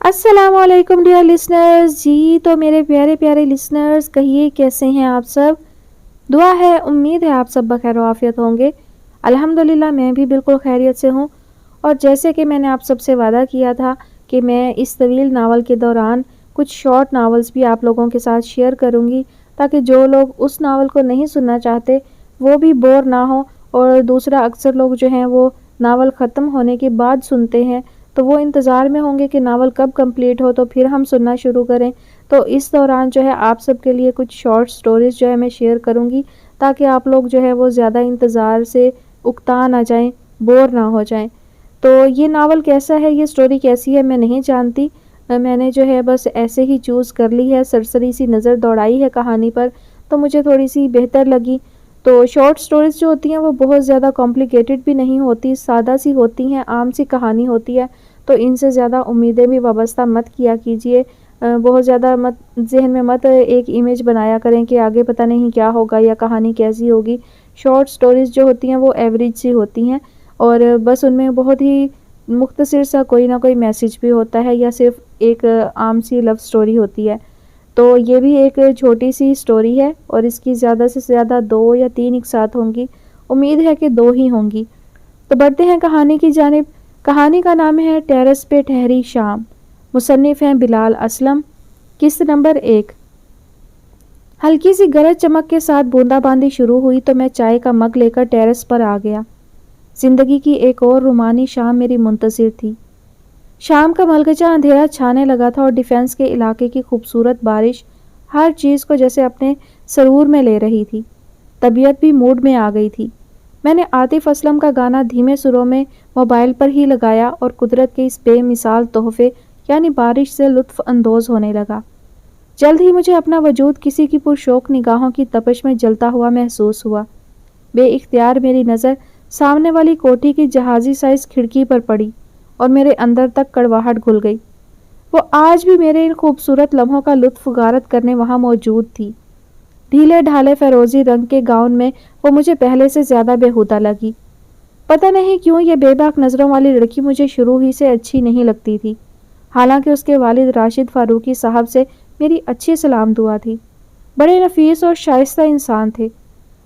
السلام علیکم dear listeners جی، تو میرے پیارے پیارے لسنرز کہیے کیسے ہیں آپ سب؟ دعا ہے، امید ہے آپ سب بخیر و عافیت ہوں گے۔ الحمدللہ میں بھی بالکل خیریت سے ہوں، اور جیسے کہ میں نے آپ سب سے وعدہ کیا تھا کہ میں اس طویل ناول کے دوران کچھ شارٹ ناولز بھی آپ لوگوں کے ساتھ شیئر کروں گی، تاکہ جو لوگ اس ناول کو نہیں سننا چاہتے وہ بھی بور نہ ہوں، اور دوسرا اکثر لوگ جو ہیں وہ ناول ختم ہونے کے بعد سنتے ہیں، تو وہ انتظار میں ہوں گے کہ ناول کب کمپلیٹ ہو تو پھر ہم سننا شروع کریں۔ تو اس دوران جو ہے آپ سب کے لیے کچھ شارٹ سٹوریز جو ہے میں شیئر کروں گی، تاکہ آپ لوگ جو ہے وہ زیادہ انتظار سے اکتا نہ جائیں، بور نہ ہو جائیں۔ تو یہ ناول کیسا ہے، یہ سٹوری کیسی ہے میں نہیں جانتی، میں نے جو ہے بس ایسے ہی چوز کر لی ہے، سرسری سی نظر دوڑائی ہے کہانی پر، تو مجھے تھوڑی سی بہتر لگی۔ تو شارٹ سٹوریز جو ہوتی ہیں وہ بہت زیادہ کمپلیکیٹڈ بھی نہیں ہوتی، سادہ سی ہوتی ہیں، عام سی کہانی ہوتی ہے، تو ان سے زیادہ امیدیں بھی وابستہ مت کیا کیجیے، بہت زیادہ ذہن میں مت ایک امیج بنایا کریں کہ آگے پتہ نہیں کیا ہوگا یا کہانی کیسی ہوگی۔ شارٹ سٹوریز جو ہوتی ہیں وہ ایوریج سی ہوتی ہیں، اور بس ان میں بہت ہی مختصر سا کوئی نہ کوئی میسیج بھی ہوتا ہے، یا صرف ایک عام سی لو سٹوری ہوتی ہے۔ تو یہ بھی ایک چھوٹی سی سٹوری ہے، اور اس کی زیادہ سے زیادہ 2 یا 3 ایک ساتھ ہوں گی، امید ہے کہ 2 ہی ہوں گی۔ تو بڑھتے ہیں کہانی کی جانب۔ کہانی کا نام ہے ٹیرس پہ ٹھہری شام، مصنف ہیں بلال اسلم، قسط نمبر 1۔ ہلکی سی گرج چمک کے ساتھ بوندا باندی شروع ہوئی تو میں چائے کا مگ لے کر ٹیرس پر آ گیا۔ زندگی کی ایک اور رومانی شام میری منتظر تھی۔ شام کا ملگچا اندھیرا چھانے لگا تھا، اور ڈیفنس کے علاقے کی خوبصورت بارش ہر چیز کو جیسے اپنے سرور میں لے رہی تھی۔ طبیعت بھی موڈ میں آ گئی تھی۔ میں نے عاطف اسلم کا گانا دھیمے سروں میں موبائل پر ہی لگایا، اور قدرت کے اس بے مثال تحفے یعنی بارش سے لطف اندوز ہونے لگا۔ جلد ہی مجھے اپنا وجود کسی کی پرشوق نگاہوں کی تپش میں جلتا ہوا محسوس ہوا۔ بے اختیار میری نظر سامنے والی کوٹھی کی جہازی سائز کھڑکی پر پڑی، اور میرے اندر تک کڑواہٹ گھل گئی۔ وہ آج بھی میرے ان خوبصورت لمحوں کا لطف غارت کرنے وہاں موجود تھی۔ ڈھیلے ڈھالے فیروزی رنگ کے گاؤن میں وہ مجھے پہلے سے زیادہ بےہودہ لگی۔ پتہ نہیں کیوں یہ بے باک نظروں والی لڑکی مجھے شروع ہی سے اچھی نہیں لگتی تھی، حالانکہ اس کے والد راشد فاروقی صاحب سے میری اچھی سلام دعا تھی۔ بڑے نفیس اور شائستہ انسان تھے۔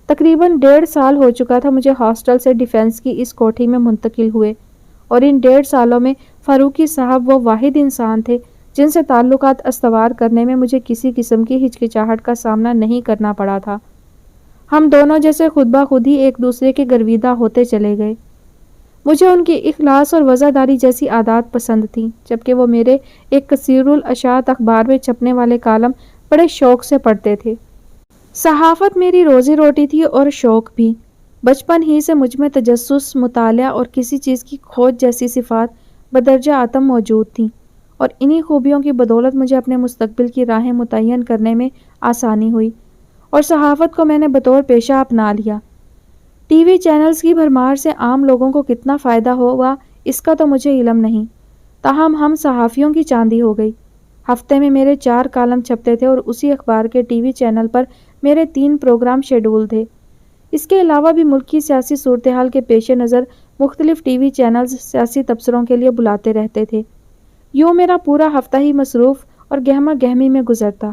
تقریباً 1.5 سال ہو چکا تھا مجھے ہاسٹل سے ڈیفنس کی اس کوٹھی میں منتقل ہوئے، اور ان 1.5 سالوں میں فاروقی صاحب وہ واحد انسان تھے جن سے تعلقات استوار کرنے میں مجھے کسی قسم کی ہچکچاہٹ کا سامنا نہیں کرنا پڑا تھا۔ ہم دونوں جیسے خود بخود ہی ایک دوسرے کے گرویدہ ہوتے چلے گئے۔ مجھے ان کی اخلاص اور وفاداری جیسی عادات پسند تھیں، جبکہ وہ میرے ایک کثیر الاشاعت اخبار میں چھپنے والے کالم بڑے شوق سے پڑھتے تھے۔ صحافت میری روزی روٹی تھی اور شوق بھی۔ بچپن ہی سے مجھ میں تجسس، مطالعہ اور کسی چیز کی کھوج جیسی صفات بدرجہ اتم موجود تھیں، اور انہی خوبیوں کی بدولت مجھے اپنے مستقبل کی راہیں متعین کرنے میں آسانی ہوئی، اور صحافت کو میں نے بطور پیشہ اپنا لیا۔ ٹی وی چینلز کی بھرمار سے عام لوگوں کو کتنا فائدہ ہوگا اس کا تو مجھے علم نہیں، تاہم ہم صحافیوں کی چاندی ہو گئی۔ ہفتے میں میرے 4 کالم چھپتے تھے، اور اسی اخبار کے ٹی وی چینل پر میرے 3 پروگرام شیڈول تھے۔ اس کے علاوہ بھی ملک کی سیاسی صورتحال کے پیش نظر مختلف ٹی وی چینلز سیاسی تبصروں کے لیے بلاتے رہتے تھے۔ یوں میرا پورا ہفتہ ہی مصروف اور گہما گہمی میں گزرتا۔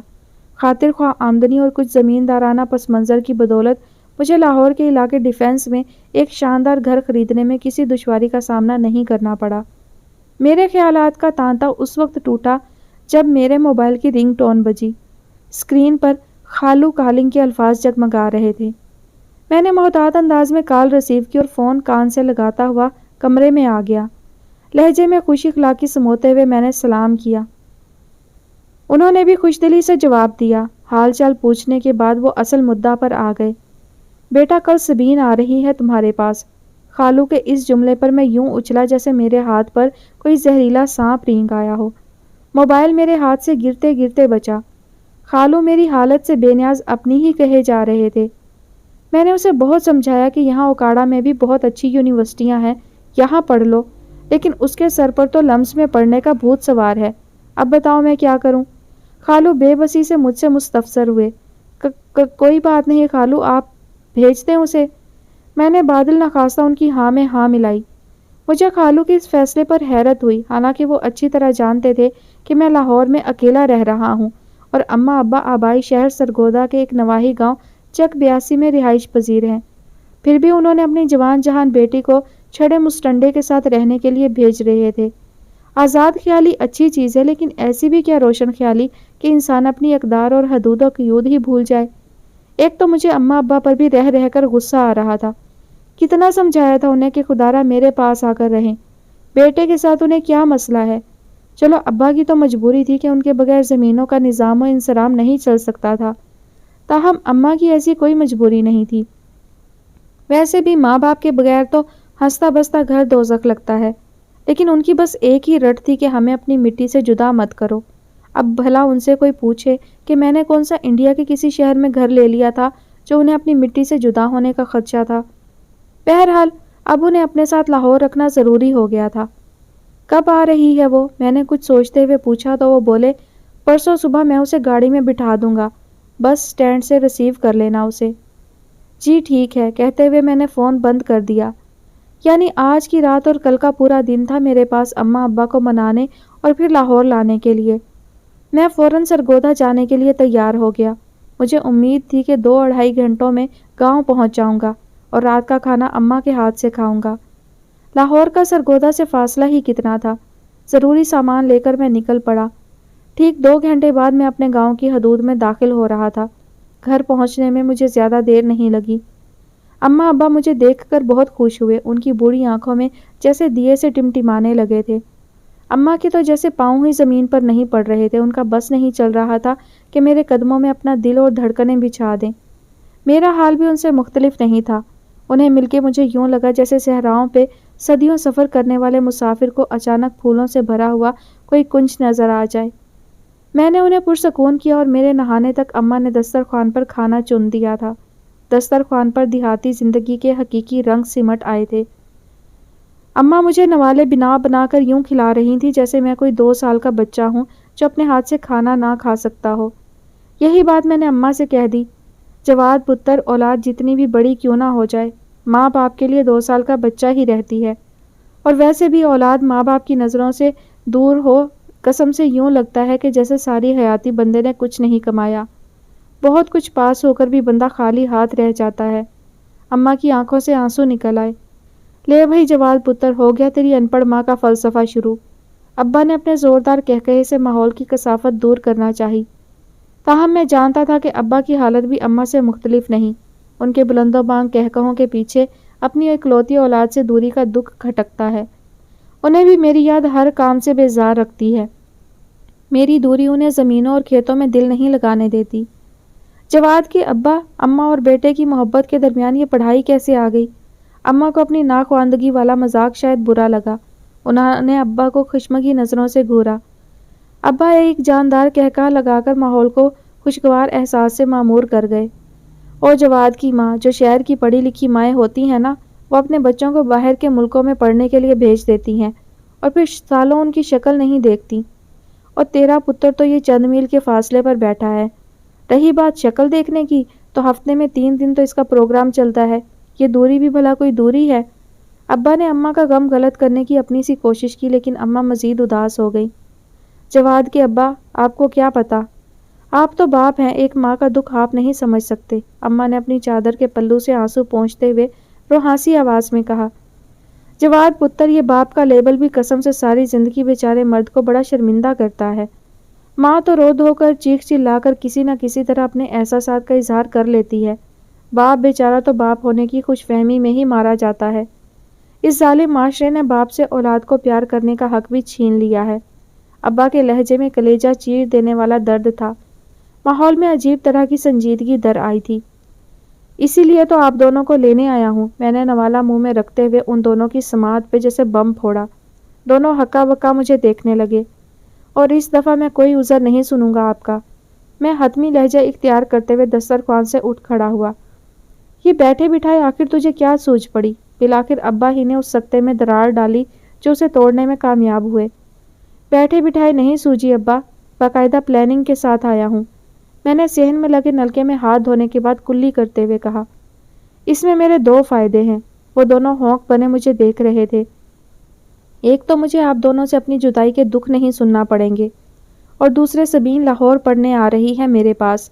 خاطر خواہ آمدنی اور کچھ زمیندارانہ پس منظر کی بدولت مجھے لاہور کے علاقے ڈیفنس میں ایک شاندار گھر خریدنے میں کسی دشواری کا سامنا نہیں کرنا پڑا۔ میرے خیالات کا تانتا اس وقت ٹوٹا جب میرے موبائل کی رنگ ٹون بجی۔ اسکرین پر خالو کالنگ کے الفاظ جگمگا رہے تھے۔ میں نے محتاط انداز میں کال ریسیو کی اور فون کان سے لگاتا ہوا کمرے میں آ گیا۔ لہجے میں خوش اخلاقی سموتے ہوئے میں نے سلام کیا۔ انہوں نے بھی خوش دلی سے جواب دیا۔ حال چال پوچھنے کے بعد وہ اصل مدعا پر آ گئے۔ بیٹا کل سبین آ رہی ہے تمہارے پاس۔ خالو کے اس جملے پر میں یوں اچھلا جیسے میرے ہاتھ پر کوئی زہریلا سانپ رینگ آیا ہو۔ موبائل میرے ہاتھ سے گرتے گرتے بچا۔ خالو میری حالت سے بے نیاز اپنی ہی کہے جا رہے تھے۔ میں نے اسے بہت سمجھایا کہ یہاں اوکاڑا میں بھی بہت اچھی یونیورسٹیاں ہیں، یہاں پڑھ لو، لیکن اس کے سر پر تو لمس میں پڑھنے کا بھوت سوار ہے۔ اب بتاؤ میں کیا کروں؟ خالو بے بسی سے مجھ سے مستفسر ہوئے۔ کوئی بات نہیں خالو، آپ بھیج دیں اسے۔ میں نے بادل نخواستہ ان کی ہاں میں ہاں ملائی۔ مجھے خالو کے اس فیصلے پر حیرت ہوئی، حالانکہ وہ اچھی طرح جانتے تھے کہ میں لاہور میں اکیلا رہ رہا ہوں اور اماں ابا آبائی شہر سرگودا کے ایک نواحی گاؤں چک 82 میں رہائش پذیر ہیں۔ پھر بھی انہوں نے اپنی جوان جہان بیٹی کو چھڑے مستنڈے کے ساتھ رہنے کے لیے بھیج رہے تھے۔ آزاد خیالی اچھی چیز ہے، لیکن ایسی بھی کیا روشن خیالی کہ انسان اپنی اقدار اور حدود و قیود ہی بھول جائے۔ ایک تو مجھے اماں ابا پر بھی رہ رہ کر غصہ آ رہا تھا۔ کتنا سمجھایا تھا انہیں کہ خدارا میرے پاس آ کر رہیں، بیٹے کے ساتھ انہیں کیا مسئلہ ہے۔ چلو ابا کی تو مجبوری تھی کہ ان کے بغیر زمینوں کا نظام و انصرام نہیں چل سکتا تھا، تاہم اماں کی ایسی کوئی مجبوری نہیں تھی۔ ویسے بھی ماں باپ کے بغیر تو ہنستا بستا گھر دوزخ لگتا ہے، لیکن ان کی بس ایک ہی رٹ تھی کہ ہمیں اپنی مٹی سے جدا مت کرو۔ اب بھلا ان سے کوئی پوچھے کہ میں نے کون سا انڈیا کے کسی شہر میں گھر لے لیا تھا جو انہیں اپنی مٹی سے جدا ہونے کا خدشہ تھا۔ بہرحال اب انہیں اپنے ساتھ لاہور رکھنا ضروری ہو گیا تھا۔ کب آ رہی ہے وہ؟ میں نے کچھ سوچتے ہوئے پوچھا تو وہ بولے، پرسوں صبح میں اسے گاڑی میں بٹھا دوں گا، بس اسٹینڈ سے ریسیو کر لینا اسے۔ جی ٹھیک ہے، کہتے ہوئے میں نے فون بند کر دیا۔ یعنی آج کی رات اور کل کا پورا دن تھا میرے پاس اماں ابا کو منانے اور پھر لاہور لانے کے لیے۔ میں فوراً سرگودا جانے کے لیے تیار ہو گیا۔ مجھے امید تھی کہ 2-2.5 گھنٹوں میں گاؤں پہنچ جاؤں گا اور رات کا کھانا اماں کے ہاتھ سے کھاؤں گا۔ لاہور کا سرگودا سے فاصلہ ہی کتنا تھا۔ ضروری سامان لے کر میں نکل پڑا۔ ٹھیک 2 گھنٹے بعد میں اپنے گاؤں کی حدود میں داخل ہو رہا تھا۔ گھر پہنچنے میں مجھے زیادہ دیر نہیں لگی۔ اماں ابا مجھے دیکھ کر بہت خوش ہوئے، ان کی بوڑھی آنکھوں میں جیسے دیے سے ٹمٹمانے لگے تھے۔ اماں کے تو جیسے پاؤں ہی زمین پر نہیں پڑ رہے تھے، ان کا بس نہیں چل رہا تھا کہ میرے قدموں میں اپنا دل اور دھڑکنیں بچھا دیں۔ میرا حال بھی ان سے مختلف نہیں تھا۔ انہیں مل کے مجھے یوں لگا جیسے صحراؤں پہ صدیوں سفر کرنے والے مسافر کو اچانک پھولوں سے بھرا ہوا کوئی کنج نظر آ جائے۔ میں نے انہیں پرسکون کیا اور میرے نہانے تک اماں نے دسترخوان پر کھانا چن دیا تھا۔ دسترخوان پر دیہاتی زندگی کے حقیقی رنگ سمٹ آئے تھے۔ اماں مجھے نوالے بنا بنا کر یوں کھلا رہی تھی جیسے میں کوئی 2 سال کا بچہ ہوں جو اپنے ہاتھ سے کھانا نہ کھا سکتا ہو۔ یہی بات میں نے اماں سے کہہ دی، جواد پتر اولاد جتنی بھی بڑی کیوں نہ ہو جائے، ماں باپ کے لیے 2 سال کا بچہ ہی رہتی ہے، اور ویسے بھی اولاد ماں باپ کی نظروں سے دور ہو قسم سے یوں لگتا ہے کہ جیسے ساری حیاتی بندے نے کچھ نہیں کمایا، بہت کچھ پاس ہو کر بھی بندہ خالی ہاتھ رہ جاتا ہے۔ اماں کی آنکھوں سے آنسو نکل آئے۔ لے بھائی جواد پتر، ہو گیا تیری ان پڑھ ماں کا فلسفہ شروع۔ ابا نے اپنے زوردار کہکہے سے ماحول کی کثافت دور کرنا چاہی، تاہم میں جانتا تھا کہ ابا کی حالت بھی اماں سے مختلف نہیں۔ ان کے بلند و بانگ کہکہوں کے پیچھے اپنی اکلوتی اولاد سے دوری کا دکھ کھٹکتا ہے۔ انہیں بھی میری یاد ہر کام سے بیزار رکھتی ہے۔ میری دوری انہیں زمینوں اور کھیتوں میں دل نہیں لگانے دیتی۔ جواد کے ابا، اماں اور بیٹے کی محبت کے درمیان یہ پڑھائی کیسے آ گئی؟ اماں کو اپنی ناخواندگی والا مذاق شاید برا لگا۔ انہوں نے ابا کو خشمگی نظروں سے گھورا۔ ابا ایک جاندار کہکہا لگا کر ماحول کو خوشگوار احساس سے معمور کر گئے۔ اور جواد کی ماں، جو شہر کی پڑھی لکھی مائیں ہوتی ہیں نا، وہ اپنے بچوں کو باہر کے ملکوں میں پڑھنے کے لیے بھیج دیتی ہیں اور پھر سالوں ان کی شکل نہیں دیکھتی، اور تیرا پتر تو یہ چند میل کے فاصلے پر بیٹھا ہے۔ رہی بات شکل دیکھنے کی، تو ہفتے میں 3 دن تو اس کا پروگرام چلتا ہے۔ یہ دوری بھی بھلا کوئی دوری ہے؟ ابا نے اماں کا غم غلط کرنے کی اپنی سی کوشش کی، لیکن اماں مزید اداس ہو گئی۔ جواد کے ابا، آپ کو کیا پتا؟ آپ تو باپ ہیں، ایک ماں کا دکھ آپ نہیں سمجھ سکتے۔ اماں نے اپنی چادر کے پلو سے آنسو پونچھتے ہوئے روحانسی آواز میں کہا۔ جواد پتر، یہ باپ کا لیبل بھی قسم سے ساری زندگی بیچارے مرد کو بڑا شرمندہ کرتا ہے۔ ماں تو رو دھو کر چیخ چلا کر کسی نہ کسی طرح اپنے احساسات کا اظہار کر لیتی ہے۔ باپ بیچارہ تو باپ ہونے کی خوش فہمی میں ہی مارا جاتا ہے۔ اس ظالم معاشرے نے باپ سے اولاد کو پیار کرنے کا حق بھی چھین لیا ہے۔ ابا کے لہجے میں کلیجہ چیر دینے والا درد تھا۔ ماحول میں عجیب طرح کی سنجیدگی در آئی تھی۔ اسی لیے تو آپ دونوں کو لینے آیا ہوں، میں نے نوالا منہ میں رکھتے ہوئے ان دونوں کی سماعت پہ جیسے بم پھوڑا۔ دونوں ہکا بکا مجھے دیکھنے لگے۔ اور اس دفعہ میں کوئی عذر نہیں سنوں گا آپ کا۔ میں حتمی لہجہ اختیار کرتے ہوئے دسترخوان سے اٹھ کھڑا ہوا۔ یہ بیٹھے بٹھائے آخر تجھے کیا سوچ پڑی؟ بالآخر ابا ہی نے اس سکتے میں درار ڈالی جو اسے توڑنے میں کامیاب ہوئے۔ بیٹھے بٹھائے نہیں سوجی ابا، باقاعدہ پلاننگ کے ساتھ آیا ہوں، میں نے صحن میں لگے نلکے میں ہاتھ دھونے کے بعد کلی کرتے ہوئے کہا۔ اس میں میرے 2 فائدے ہیں۔ وہ دونوں ہونک بنے مجھے دیکھ رہے تھے۔ ایک تو مجھے آپ دونوں سے اپنی جدائی کے دکھ نہیں سننا پڑیں گے، اور دوسرے سبین لاہور پڑھنے آ رہی ہے میرے پاس۔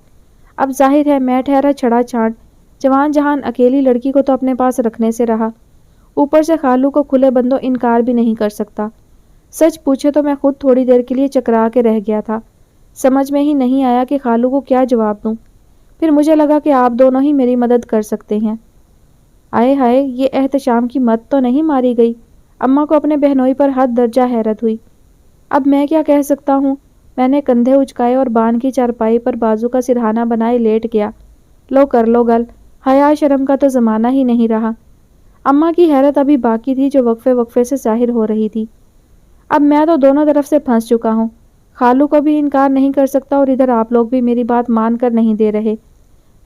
اب ظاہر ہے میں ٹھہرا چھڑا چھانٹ جوان جہان اکیلی لڑکی کو تو اپنے پاس رکھنے سے رہا، اوپر سے خالو کو کھلے بندوں انکار بھی نہیں کر سکتا۔ سچ پوچھے تو میں خود تھوڑی دیر کے لیے چکرا کے رہ گیا تھا، سمجھ میں ہی نہیں آیا کہ خالو کو کیا جواب دوں۔ پھر مجھے لگا کہ آپ دونوں ہی میری مدد کر سکتے ہیں۔ آئے ہائے، یہ احتشام کی مت تو نہیں ماری گئی؟ اماں کو اپنے بہنوئی پر حد درجہ حیرت ہوئی۔ اب میں کیا کہہ سکتا ہوں؟ میں نے کندھے اچکائے اور بان کی چارپائی پر بازو کا سرہانہ بنائے لیٹ گیا۔ لو کر لو گل، حیا شرم کا تو زمانہ ہی نہیں رہا۔ اماں کی حیرت ابھی باقی تھی جو وقفے وقفے سے ظاہر ہو رہی تھی۔ اب میں تو دونوں طرف سے پھنس چکا ہوں، خالو کو بھی انکار نہیں کر سکتا اور ادھر آپ لوگ بھی میری بات مان کر نہیں دے رہے۔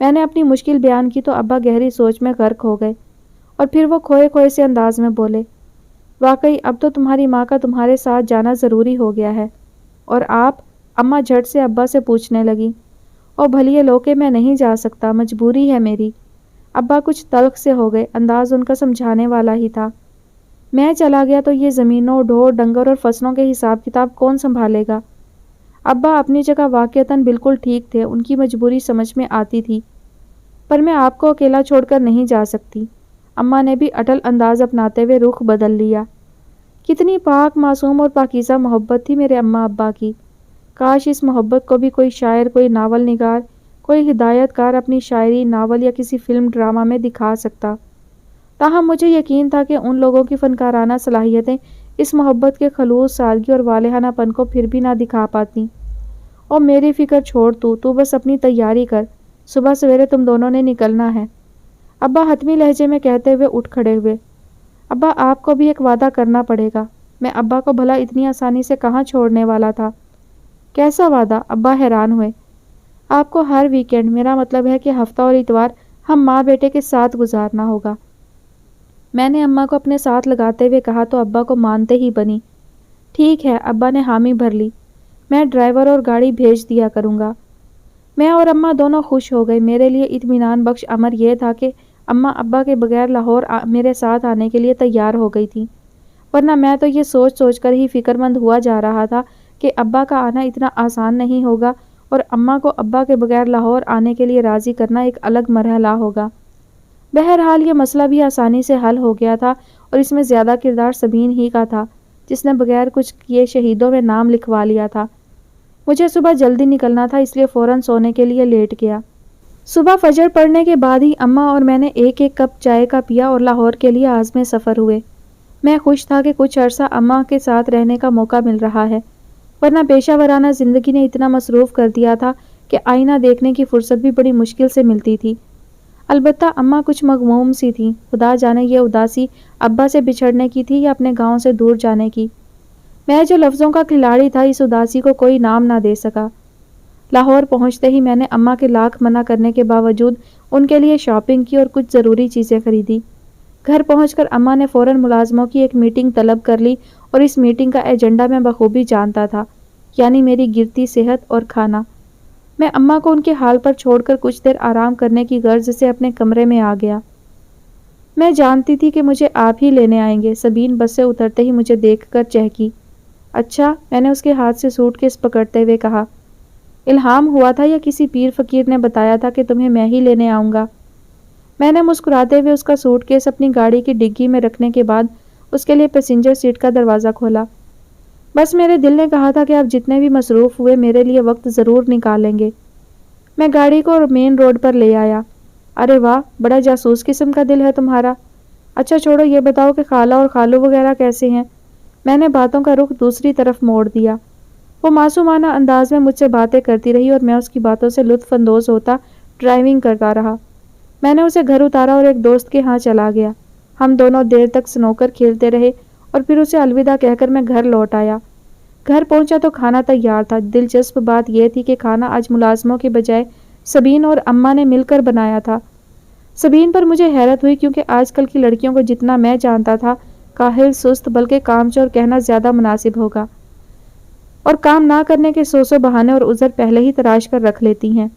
میں نے اپنی مشکل بیان کی تو ابا گہری سوچ میں غرق ہو گئے، اور پھر وہ کھوئے کھوئے سے انداز میں بولے، واقعی اب تو تمہاری ماں کا تمہارے ساتھ جانا ضروری ہو گیا ہے۔ اور آپ؟ اماں جھٹ سے ابا سے پوچھنے لگی۔ او بھلیے لوکے، میں نہیں جا سکتا، مجبوری ہے میری۔ ابا کچھ تلخ سے ہو گئے، انداز ان کا سمجھانے والا ہی تھا۔ میں چلا گیا تو یہ زمینوں، ڈھور ڈنگر اور فصلوں کے حساب کتاب کون سنبھالے گا؟ ابا اپنی جگہ واقعتاً بالکل ٹھیک تھے، ان کی مجبوری سمجھ میں آتی تھی، پر میں آپ کو اکیلا چھوڑ کر نہیں جا سکتی۔ اماں نے بھی اٹل انداز اپناتے ہوئے رخ بدل لیا۔ کتنی پاک معصوم اور پاکیزہ محبت تھی میرے اماں ابا کی۔ کاش اس محبت کو بھی کوئی شاعر، کوئی ناول نگار، کوئی ہدایت کار اپنی شاعری، ناول یا کسی فلم ڈرامہ میں دکھا سکتا۔ تاہم مجھے یقین تھا کہ ان لوگوں کی فنکارانہ صلاحیتیں اس محبت کے خلوص، سادگی اور والہانہ پن کو پھر بھی نہ دکھا پاتی۔ اور میری فکر چھوڑ، تو بس اپنی تیاری کر، صبح سویرے تم دونوں نے نکلنا ہے۔ ابا حتمی لہجے میں کہتے ہوئے اٹھ کھڑے ہوئے۔ ابا آپ کو بھی ایک وعدہ کرنا پڑے گا۔ میں ابا کو بھلا اتنی آسانی سے کہاں چھوڑنے والا تھا؟ کیسا وعدہ؟ ابا حیران ہوئے۔ آپ کو ہر ویکینڈ، میرا مطلب ہے کہ ہفتہ اور اتوار، ہم ماں بیٹے کے ساتھ گزارنا ہوگا۔ میں نے اماں کو اپنے ساتھ لگاتے ہوئے کہا تو ابا کو مانتے ہی بنی۔ ٹھیک ہے، ابا نے حامی بھر لی، میں ڈرائیور اور گاڑی بھیج دیا کروں گا۔ میں اور اماں دونوں خوش ہو گئے۔ میرے لیے اطمینان بخش امر یہ تھا کہ اماں ابا کے بغیر لاہور میرے ساتھ آنے کے لیے تیار ہو گئی تھیں، ورنہ میں تو یہ سوچ سوچ کر ہی فکر مند ہوا جا رہا تھا کہ ابا کا آنا اتنا آسان نہیں ہوگا، اور اماں کو ابا کے بغیر لاہور آنے کے لیے راضی کرنا ایک الگ مرحلہ ہوگا۔ بہرحال یہ مسئلہ بھی آسانی سے حل ہو گیا تھا، اور اس میں زیادہ کردار سبین ہی کا تھا، جس نے بغیر کچھ کیے شہیدوں میں نام لکھوا لیا تھا۔ مجھے صبح جلدی نکلنا تھا، اس لیے فوراً سونے کے لیے لیٹ گیا۔ صبح فجر پڑنے کے بعد ہی اماں اور میں نے ایک ایک کپ چائے کا پیا اور لاہور کے لیے عازم سفر ہوئے۔ میں خوش تھا کہ کچھ عرصہ اماں کے ساتھ رہنے کا موقع مل رہا ہے، ورنہ پیشہ ورانہ زندگی نے اتنا مصروف کر دیا تھا کہ آئینہ دیکھنے کی فرصت بھی بڑی مشکل سے ملتی تھی۔ البتہ اماں کچھ مغموم سی تھیں، خدا جانے یہ اداسی ابا سے بچھڑنے کی تھی یا اپنے گاؤں سے دور جانے کی۔ میں جو لفظوں کا کھلاڑی تھا، اس اداسی کو کوئی نام نہ دے سکا۔ لاہور پہنچتے ہی میں نے اماں کے لاکھ منع کرنے کے باوجود ان کے لیے شاپنگ کی اور کچھ ضروری چیزیں خریدی۔ گھر پہنچ کر اماں نے فوراً ملازموں کی ایک میٹنگ طلب کر لی، اور اس میٹنگ کا ایجنڈا میں بخوبی جانتا تھا، یعنی میری گرتی صحت اور کھانا۔ میں اماں کو ان کے حال پر چھوڑ کر کچھ دیر آرام کرنے کی غرض سے اپنے کمرے میں آ گیا۔ میں جانتی تھی کہ مجھے آپ ہی لینے آئیں گے۔ سبین بس سے اترتے ہی مجھے دیکھ کر چہکی۔ اچھا، میں نے اس کے ہاتھ سے سوٹ کیس پکڑتے ہوئے کہا۔ الہام ہوا تھا یا کسی پیر فقیر نے بتایا تھا کہ تمہیں میں ہی لینے آؤں گا؟ میں نے مسکراتے ہوئے اس کا سوٹ کیس اپنی گاڑی کی ڈگی میں رکھنے کے بعد اس کے لیے پیسنجر سیٹ کا دروازہ کھولا۔ بس میرے دل نے کہا تھا کہ آپ جتنے بھی مصروف ہوئے میرے لیے وقت ضرور نکالیں گے۔ میں گاڑی کو مین روڈ پر لے آیا۔ ارے واہ، بڑا جاسوس قسم کا دل ہے تمہارا۔ اچھا چھوڑو، یہ بتاؤ کہ خالہ اور خالو وغیرہ کیسے ہیں؟ میں نے باتوں کا رخ دوسری طرف موڑ دیا۔ وہ معصومانہ انداز میں مجھ سے باتیں کرتی رہی اور میں اس کی باتوں سے لطف اندوز ہوتا ڈرائیونگ کرتا رہا۔ میں نے اسے گھر اتارا اور ایک دوست کے ہاں چلا گیا۔ ہم دونوں دیر تک سنوکر کھیلتے رہے اور پھر اسے الوداع کہہ کر میں گھر لوٹ آیا۔ گھر پہنچا تو کھانا تیار تھا۔ دلچسپ بات یہ تھی کہ کھانا آج ملازموں کے بجائے سبین اور اماں نے مل کر بنایا تھا۔ سبین پر مجھے حیرت ہوئی، کیونکہ آج کل کی لڑکیوں کو جتنا میں جانتا تھا، کاہل، سست بلکہ کامچور کہنا زیادہ مناسب ہوگا، اور کام نہ کرنے کے سو بہانے اور عذر پہلے ہی تراش کر رکھ لیتی ہیں۔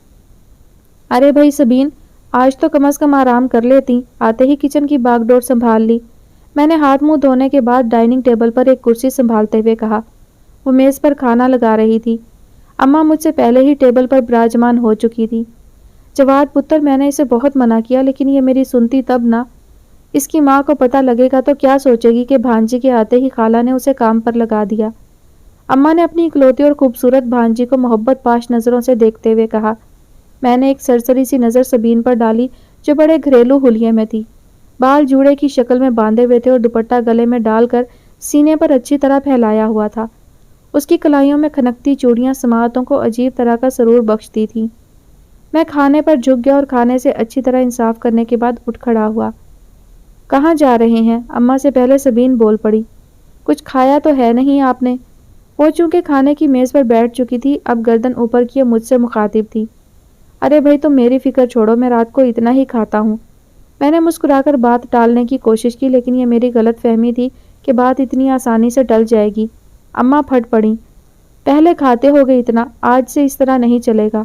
ارے بھائی سبین، آج تو کم از کم آرام کر لیتی، آتے ہی کچن کی باغ ڈور سنبھال لی۔ میں نے ہاتھ منہ دھونے کے بعد ڈائننگ ٹیبل پر ایک کرسی سنبھالتے ہوئے کہا۔ وہ میز پر کھانا لگا رہی تھی۔ اماں مجھ سے پہلے ہی ٹیبل پر براجمان ہو چکی تھی۔ جواد پتر، میں نے اسے بہت منع کیا لیکن یہ میری سنتی تب نہ۔ اس کی ماں کو پتہ لگے گا تو کیا سوچے گی کہ بھانجی کے آتے ہی خالہ نے اسے کام پر لگا دیا۔ اماں نے اپنی اکلوتی اور خوبصورت بھانجی کو محبت پاش نظروں سے دیکھتے ہوئے کہا۔ میں نے ایک سرسری سی نظر سبین پر ڈالی جو بڑے گھریلو حلیے میں تھی۔ بال جوڑے کی شکل میں باندھے ہوئے تھے اور دوپٹہ گلے میں ڈال کر سینے پر اچھی طرح پھیلایا ہوا تھا۔ اس کی کلائیوں میں کھنکتی چوڑیاں سماعتوں کو عجیب طرح کا سرور بخشتی تھیں۔ میں کھانے پر جھک گیا اور کھانے سے اچھی طرح انصاف کرنے کے بعد اٹھ کھڑا ہوا۔ کہاں جا رہے ہیں؟ اماں سے پہلے سبین بول پڑی۔ کچھ کھایا تو ہے نہیں آپ نے؟ وہ چونکہ کھانے کی میز پر بیٹھ چکی تھی اب گردن اوپر کیے مجھ سے مخاطب تھی۔ ارے بھائی تم میری فکر چھوڑو، میں رات کو اتنا ہی کھاتا ہوں۔ میں نے مسکرا کر بات ٹالنے کی کوشش کی لیکن یہ میری غلط فہمی تھی کہ بات اتنی آسانی سے ٹل جائے گی۔ اماں پھٹ پڑیں۔ پہلے کھاتے ہو گئے اتنا، آج سے اس طرح نہیں چلے گا۔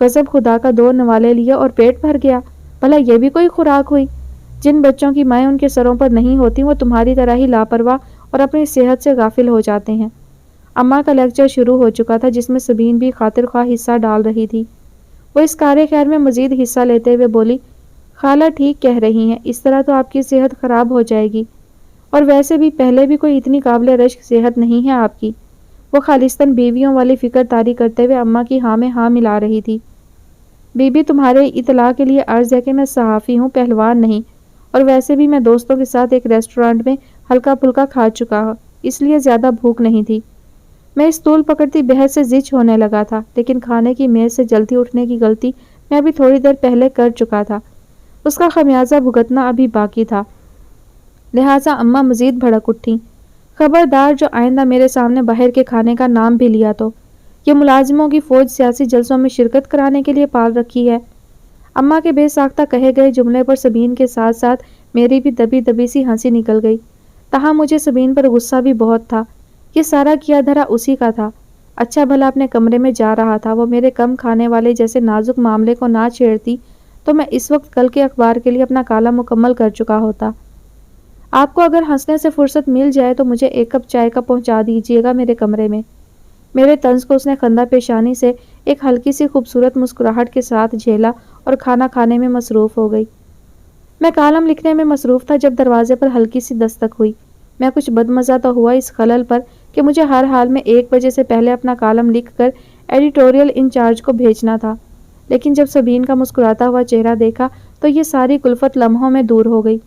غضب خدا کا دو نوالے لیا اور پیٹ بھر گیا۔ بھلا یہ بھی کوئی خوراک ہوئی؟ جن بچوں کی مائیں ان کے سروں پر نہیں ہوتی وہ تمہاری طرح ہی لاپرواہ اور اپنی صحت سے غافل ہو جاتے ہیں۔ اماں کا لیکچر شروع ہو چکا تھا جس میں سبین بھی خاطر خواہ حصہ ڈال رہی تھی۔ وہ اس کارِ خیر میں مزید حصہ لیتے ہوئے بولی، خالہ ٹھیک کہہ رہی ہیں، اس طرح تو آپ کی صحت خراب ہو جائے گی، اور ویسے بھی پہلے بھی کوئی اتنی قابل رشک صحت نہیں ہے آپ کی۔ وہ خالصتاً بیویوں والی فکر تاری کرتے ہوئے اماں کی ہاں میں ہاں ملا رہی تھی۔ بی بی تمہارے اطلاع کے لیے عرض ہے کہ میں صحافی ہوں، پہلوان نہیں، اور ویسے بھی میں دوستوں کے ساتھ ایک ریسٹورانٹ میں ہلکا پھلکا کھا چکا ہوں، اس لیے زیادہ بھوک نہیں تھی۔ میں اسٹول پکڑتی بحث سے زچ ہونے لگا تھا لیکن کھانے کی میز سے جلدی اٹھنے کی غلطی میں ابھی تھوڑی دیر پہلے کر چکا تھا، اس کا خمیازہ بھگتنا ابھی باقی تھا، لہٰذا اماں مزید بھڑک اٹھیں۔ خبردار، جو آئندہ میرے سامنے باہر کے کھانے کا نام بھی لیا تو یہ ملازموں کی فوج سیاسی جلسوں میں شرکت کرانے کے لیے پال رکھی ہے۔ اماں کے بے ساختہ کہے گئے جملے پر سبین کے ساتھ ساتھ میری بھی دبی دبی سی ہنسی نکل گئی۔ تاہم مجھے سبین پر غصہ بھی بہت تھا، یہ سارا کیا دھرا اسی کا تھا۔ اچھا بھلا اپنے کمرے میں جا رہا تھا، وہ میرے کم کھانے والے جیسے نازک معاملے کو نہ چھیڑتی تو میں اس وقت کل کے اخبار کے لیے اپنا کالم مکمل کر چکا ہوتا۔ آپ کو اگر ہنسنے سے فرصت مل جائے تو مجھے ایک کپ چائے کا پہنچا دیجیے گا میرے کمرے میں۔ میرے طنز کو اس نے خندہ پیشانی سے ایک ہلکی سی خوبصورت مسکراہٹ کے ساتھ جھیلا اور کھانا کھانے میں مصروف ہو گئی۔ میں کالم لکھنے میں مصروف تھا جب دروازے پر ہلکی سی دستک ہوئی۔ میں کچھ بدمزہ تو ہوا اس خلل پر کہ مجھے ہر حال میں 1 بجے سے پہلے اپنا کالم لکھ کر ایڈیٹوریل انچارج کو بھیجنا تھا، لیکن جب سبین کا مسکراتا ہوا چہرہ دیکھا تو یہ ساری کلفت لمحوں میں دور ہو گئی۔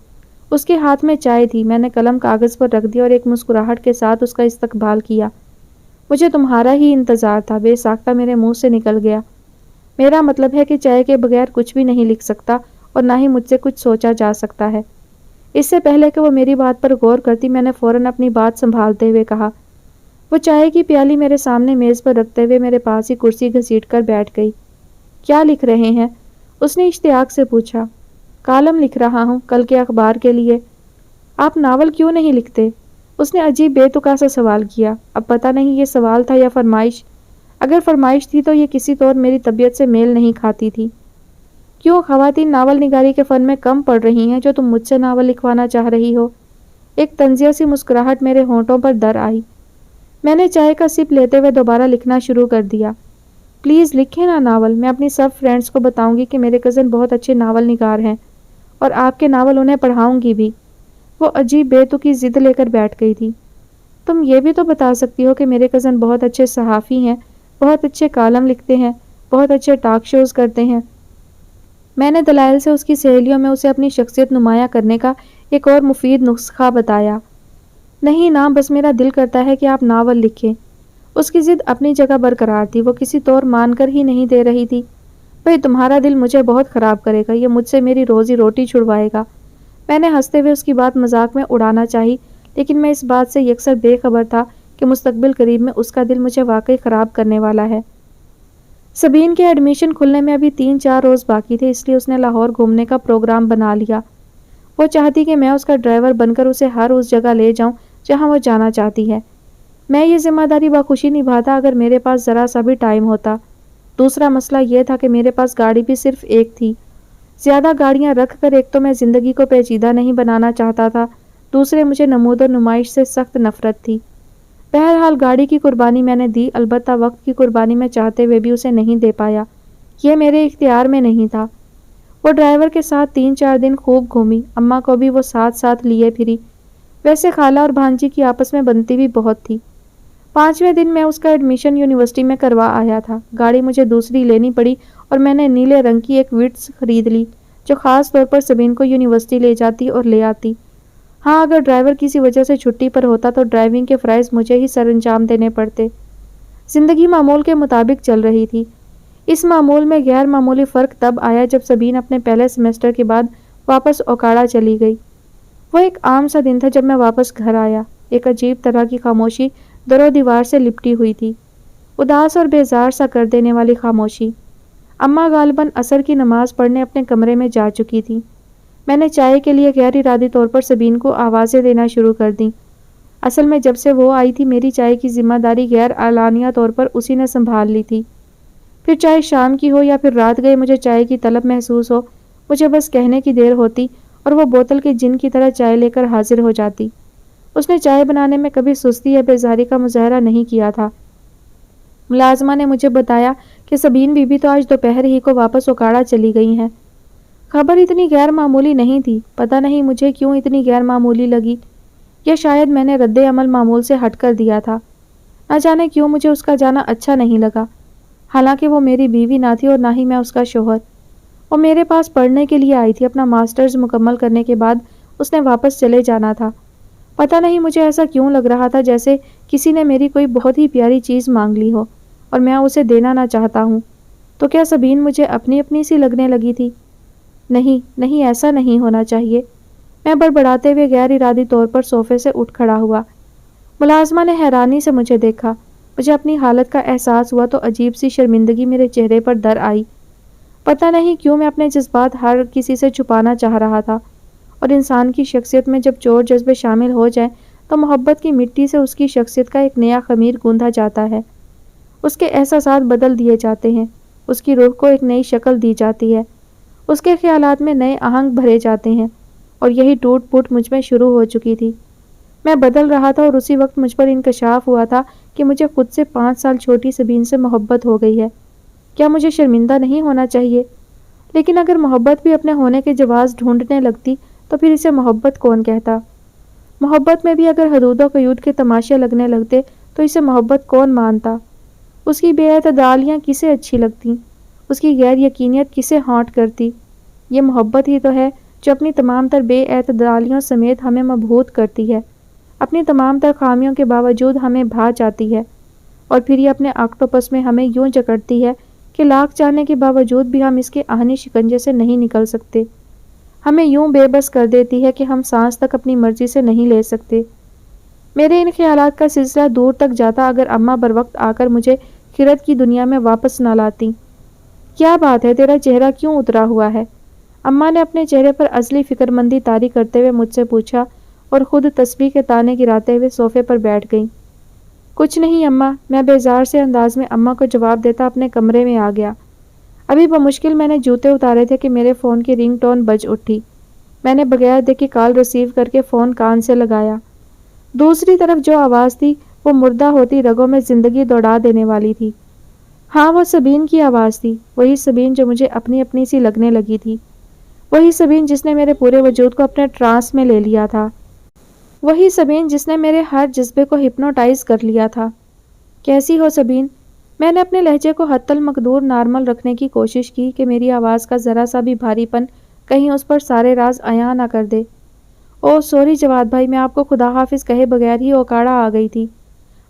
اس کے ہاتھ میں چائے تھی، میں نے قلم کاغذ پر رکھ دیا اور ایک مسکراہٹ کے ساتھ اس کا استقبال کیا۔ مجھے تمہارا ہی انتظار تھا، بے ساختہ میرے منہ سے نکل گیا۔ میرا مطلب ہے کہ چائے کے بغیر کچھ بھی نہیں لکھ سکتا اور نہ ہی مجھ سے کچھ سوچا جا سکتا ہے۔ اس سے پہلے کہ وہ میری بات پر غور کرتی میں نے فوراً اپنی بات سنبھالتے ہوئے کہا۔ وہ چائے کی پیالی میرے سامنے میز پر رکھتے ہوئے میرے پاس ہی کرسی گھسیٹ کر بیٹھ گئی۔ کیا لکھ رہے ہیں؟ اس نے اشتیاق سے پوچھا۔ کالم لکھ رہا ہوں، کل کے اخبار کے لیے۔ آپ ناول کیوں نہیں لکھتے؟ اس نے عجیب بے تکا سا سوال کیا۔ اب پتہ نہیں یہ سوال تھا یا فرمائش۔ اگر فرمائش تھی تو یہ کسی طور میری طبیعت سے میل نہیں کھاتی تھی۔ کیوں خواتین ناول نگاری کے فن میں کم پڑ رہی ہیں جو تم مجھ سے ناول لکھوانا چاہ رہی ہو؟ ایک طنزیہ سی مسکراہٹ میرے ہونٹوں پر در آئی۔ میں نے چائے کا سپ لیتے ہوئے دوبارہ لکھنا شروع کر دیا۔ پلیز لکھیں نا ناول، میں اپنی سب فرینڈز کو بتاؤں گی کہ میرے کزن بہت اچھے ناول نگار ہیں اور آپ کے ناول انہیں پڑھاؤں گی بھی۔ وہ عجیب بے تکی ضد لے کر بیٹھ گئی تھی۔ تم یہ بھی تو بتا سکتی ہو کہ میرے کزن بہت اچھے صحافی ہیں، بہت اچھے کالم لکھتے ہیں، بہت اچھے ٹاک شوز کرتے ہیں۔ میں نے دلائل سے اس کی سہیلیوں میں اسے اپنی شخصیت نمایاں کرنے کا ایک اور مفید نسخہ بتایا۔ نہیں نا، بس میرا دل کرتا ہے کہ آپ ناول لکھیں۔ اس کی ضد اپنی جگہ برقرار تھی، وہ کسی طور مان کر ہی نہیں دے رہی تھی۔ بھئی تمہارا دل مجھے بہت خراب کرے گا، یہ مجھ سے میری روزی روٹی چھڑوائے گا۔ میں نے ہنستے ہوئے اس کی بات مذاق میں اڑانا چاہی، لیکن میں اس بات سے یکسر بے خبر تھا کہ مستقبل قریب میں اس کا دل مجھے واقعی خراب کرنے والا ہے۔ سبین کے ایڈمیشن کھلنے میں ابھی 3-4 روز باقی تھے، اس لیے اس نے لاہور گھومنے کا پروگرام بنا لیا۔ وہ چاہتی کہ میں اس کا ڈرائیور بن کر اسے ہر اس جگہ لے جاؤں جہاں وہ جانا چاہتی ہے۔ میں یہ ذمہ داری بخوشی نبھاتا اگر میرے پاس ذرا سا بھی ٹائم ہوتا۔ دوسرا مسئلہ یہ تھا کہ میرے پاس گاڑی بھی صرف ایک تھی۔ زیادہ گاڑیاں رکھ کر ایک تو میں زندگی کو پیچیدہ نہیں بنانا چاہتا تھا، دوسرے مجھے نمود و نمائش سے سخت نفرت تھی۔ بہرحال گاڑی کی قربانی میں نے دی، البتہ وقت کی قربانی میں چاہتے ہوئے بھی اسے نہیں دے پایا۔ یہ میرے اختیار میں نہیں تھا۔ وہ ڈرائیور کے ساتھ 3-4 دن خوب گھومی، اماں کو بھی وہ ساتھ ساتھ لیے پھری۔ ویسے خالہ اور بھانجی کی آپس میں بنتی بھی بہت تھی۔ 5ویں دن میں اس کا ایڈمیشن یونیورسٹی میں کروا آیا تھا۔ گاڑی مجھے دوسری لینی پڑی اور میں نے نیلے رنگ کی ایک وٹس خرید لی جو خاص طور پر سبین کو یونیورسٹی لے جاتی اور لے آتی۔ ہاں، اگر ڈرائیور کسی وجہ سے چھٹی پر ہوتا تو ڈرائیونگ کے فرائض مجھے ہی سر انجام دینے پڑتے۔ زندگی معمول کے مطابق چل رہی تھی۔ اس معمول میں غیر معمولی فرق تب آیا جب سبین اپنے پہلے سیمسٹر کے بعد واپس اوکاڑا چلی گئی۔ وہ ایک عام سا دن تھا جب میں واپس گھر آیا۔ ایک عجیب طرح کی خاموشی در و دیوار سے لپٹی ہوئی تھی، اداس اور بیزار سا کر دینے والی خاموشی۔ اماں غالباً عصر کی نماز پڑھنے اپنے کمرے میں جا چکی تھی۔ میں نے چائے کے لیے غیر ارادی طور پر سبین کو آوازیں دینا شروع کر دیں۔ اصل میں جب سے وہ آئی تھی میری چائے کی ذمہ داری غیر اعلانیہ طور پر اسی نے سنبھال لی تھی۔ پھر چاہے شام کی ہو یا پھر رات گئے مجھے چائے کی طلب محسوس ہو، مجھے بس کہنے کی دیر ہوتی اور وہ بوتل کے جن کی طرح چائے لے کر حاضر ہو جاتی۔ اس نے چائے بنانے میں کبھی سستی یا بیزاری کا مظاہرہ نہیں کیا تھا۔ ملازمہ نے مجھے بتایا کہ سبین بی بی تو آج دوپہر ہی کو واپس اوکاڑا چلی گئی ہیں۔ خبر اتنی غیر معمولی نہیں تھی، پتہ نہیں مجھے کیوں اتنی غیر معمولی لگی، یا شاید میں نے رد عمل معمول سے ہٹ کر دیا تھا۔ نہ جانے کیوں مجھے اس کا جانا اچھا نہیں لگا، حالانکہ وہ میری بیوی نہ تھی اور نہ ہی میں اس کا شوہر۔ وہ میرے پاس پڑھنے کے لیے آئی تھی، اپنا ماسٹرز مکمل کرنے کے بعد اس نے واپس چلے جانا تھا۔ پتہ نہیں مجھے ایسا کیوں لگ رہا تھا جیسے کسی نے میری کوئی بہت ہی پیاری چیز مانگ لی ہو اور میں اسے دینا نہ چاہتا ہوں۔ تو کیا سبین مجھے اپنی سی لگنے لگی تھی؟ نہیں، ایسا نہیں ہونا چاہیے۔ میں بڑبڑاتے ہوئے غیر ارادی طور پر صوفے سے اٹھ کھڑا ہوا۔ ملازمہ نے حیرانی سے مجھے دیکھا۔ مجھے اپنی حالت کا احساس ہوا تو عجیب سی شرمندگی میرے چہرے پر در آئی۔ پتہ نہیں کیوں میں اپنے جذبات ہر کسی سے چھپانا چاہ رہا تھا، اور انسان کی شخصیت میں جب چور جذبے شامل ہو جائیں تو محبت کی مٹی سے اس کی شخصیت کا ایک نیا خمیر گوندھا جاتا ہے، اس کے احساسات بدل دیے جاتے ہیں، اس کی روح کو ایک نئی شکل دی جاتی ہے، اس کے خیالات میں نئے آہنگ بھرے جاتے ہیں، اور یہی ٹوٹ پھوٹ مجھ میں شروع ہو چکی تھی۔ میں بدل رہا تھا اور اسی وقت مجھ پر انکشاف ہوا تھا کہ مجھے خود سے 5 سال چھوٹی سبین سے محبت ہو گئی ہے۔ کیا مجھے شرمندہ نہیں ہونا چاہیے؟ لیکن اگر محبت بھی اپنے ہونے کے جواز ڈھونڈنے لگتی تو پھر اسے محبت کون کہتا؟ محبت میں بھی اگر حدود و قیود کے تماشے لگنے لگتے تو اسے محبت کون مانتا؟ اس کی بے اعتدالیاں کسے اچھی لگتیں؟ اس کی غیر یقینیت کسے ہانٹ کرتی؟ یہ محبت ہی تو ہے جو اپنی تمام تر بے اعتدالیوں سمیت ہمیں مبہوت کرتی ہے، اپنی تمام تر خامیوں کے باوجود ہمیں بھا جاتی ہے، اور پھر یہ اپنے آکٹوپس میں ہمیں یوں جکڑتی ہے کہ لاکھ چاہنے کے باوجود بھی ہم اس کے آہنی شکنجے سے نہیں نکل سکتے، ہمیں یوں بے بس کر دیتی ہے کہ ہم سانس تک اپنی مرضی سے نہیں لے سکتے۔ میرے ان خیالات کا سلسلہ دور تک جاتا اگر اماں بر وقت آ کر مجھے خرد کی دنیا میں واپس نہ لاتی۔ کیا بات ہے، تیرا چہرہ کیوں اترا ہوا ہے؟ اماں نے اپنے چہرے پر ازلی فکر مندی طاری کرتے ہوئے مجھ سے پوچھا اور خود تسبیح کے تانے گراتے ہوئے صوفے پر بیٹھ گئیں۔ کچھ نہیں اماں، میں بیزار سے انداز میں اماں کو جواب دیتا اپنے کمرے میں آ گیا۔ ابھی بمشکل میں نے جوتے اتارے تھے کہ میرے فون کی رنگ ٹون بج اٹھی۔ میں نے بغیر دیکھے کال ریسیو کر کے فون کان سے لگایا۔ دوسری طرف جو آواز تھی وہ مردہ ہوتی رگوں میں زندگی دوڑا دینے والی تھی۔ ہاں، وہ سبین کی آواز تھی، وہی سبین جو مجھے اپنی سی لگنے لگی تھی، وہی سبین جس نے میرے پورے وجود کو اپنے ٹرانس میں لے لیا تھا، وہی سبین جس نے میرے ہر جذبے کو ہپنوٹائز کر لیا تھا۔ کیسی ہو سبین؟ میں نے اپنے لہجے کو حتی المقدور نارمل رکھنے کی کوشش کی کہ میری آواز کا ذرا سا بھی بھاری پن کہیں اس پر سارے راز عیاں نہ کر دے۔ اوہ سوری جواد بھائی، میں آپ کو خدا حافظ کہے بغیر ہی اوکاڑا آ گئی تھی۔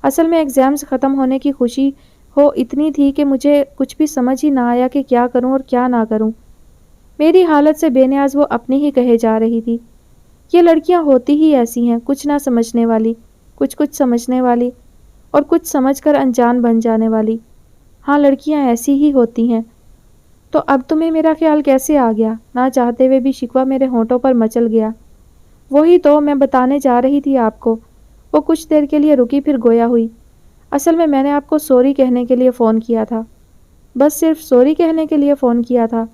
اصل میں ایگزامز ختم ہونے کی خوشی ہو اتنی تھی کہ مجھے کچھ بھی سمجھ ہی نہ آیا کہ کیا کروں اور کیا نہ کروں۔ میری حالت سے بے نیاز وہ اپنی ہی کہے جا رہی تھی۔ یہ لڑکیاں ہوتی ہی ایسی ہیں، کچھ نہ سمجھنے والی، کچھ سمجھنے والی، اور کچھ سمجھ کر انجان بن جانے والی۔ ہاں، لڑکیاں ایسی ہی ہوتی ہیں۔ تو اب تمہیں میرا خیال کیسے آ گیا؟ نہ چاہتے ہوئے بھی شکوہ میرے ہونٹوں پر مچل گیا۔ وہی تو میں بتانے جا رہی تھی آپ کو۔ وہ کچھ دیر کے لیے رکی پھر گویا ہوئی۔ اصل میں نے آپ کو سوری کہنے کے لیے فون کیا تھا۔ بس صرف سوری کہنے کے لیے فون کیا تھا۔